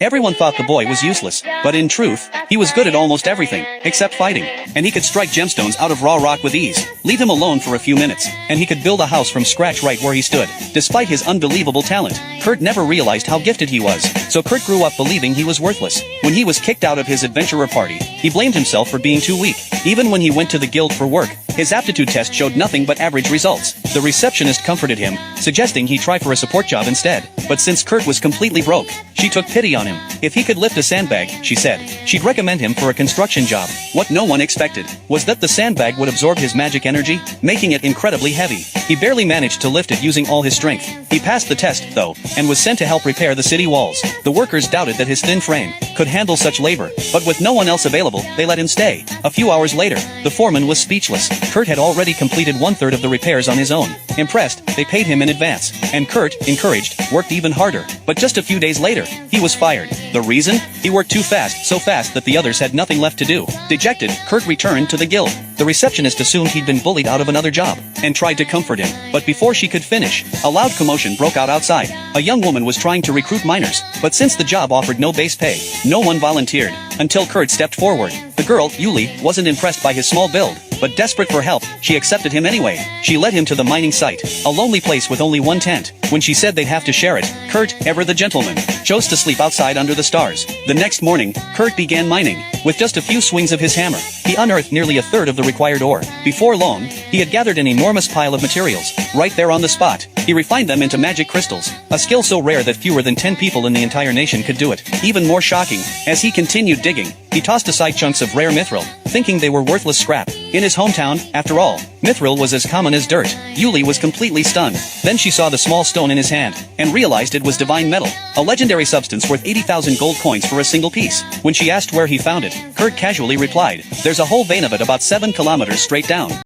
Everyone thought the boy was useless, but in truth, he was good at almost everything, except fighting. And he could strike gemstones out of raw rock with ease. Leave him alone for a few minutes, and he could build a house from scratch right where he stood. Despite his unbelievable talent, Kurt never realized how gifted he was, so Kurt grew up believing he was worthless. When he was kicked out of his adventurer party, he blamed himself for being too weak. Even when he went to the guild for work, his aptitude test showed nothing but average results. The receptionist comforted him, suggesting he try for a support job instead. But since Kurt was completely broke, she took pity on him. If he could lift a sandbag, she said, she'd recommend him for a construction job. What no one expected was that the sandbag would absorb his magic energy, making it incredibly heavy. He barely managed to lift it using all his strength. He passed the test, though, and was sent to help repair the city walls. The workers doubted that his thin frame could handle such labor, but with no one else available, they let him stay. A few hours later, the foreman was speechless. Kurt had already completed 1/3 of the repairs on his own. Impressed, they paid him in advance, and Kurt, encouraged, worked even harder. But just a few days later, he was fired. The reason? He worked too fast, so fast that the others had nothing left to do. Dejected, Kurt returned to the guild. The receptionist assumed he'd been bullied out of another job, and tried to comfort him. But before she could finish, a loud commotion broke out outside. A young woman was trying to recruit minors, but since the job offered no base pay, no one volunteered, until Kurt stepped forward. The girl, Yuli, wasn't impressed by his small build, but desperate for help, she accepted him anyway. She led him to the mining site, a lonely place with only one tent. When she said they'd have to share it, Kurt, ever the gentleman, chose to sleep outside under the stars. The next morning, Kurt began mining. With just a few swings of his hammer, he unearthed nearly 1/3 of the required ore. Before long, he had gathered an enormous pile of materials. Right there on the spot, he refined them into magic crystals, a skill so rare that fewer than 10 people in the entire nation could do it. Even more shocking, as he continued digging, he tossed aside chunks of rare mithril, thinking they were worthless scrap. In his hometown, after all, mithril was as common as dirt. Yuli was completely stunned. Then she saw the small stone in his hand, and realized it was divine metal, a legendary substance worth 80,000 gold coins for a single piece. When she asked where he found it, Kurt casually replied, "There's a whole vein of it about 7 kilometers straight down."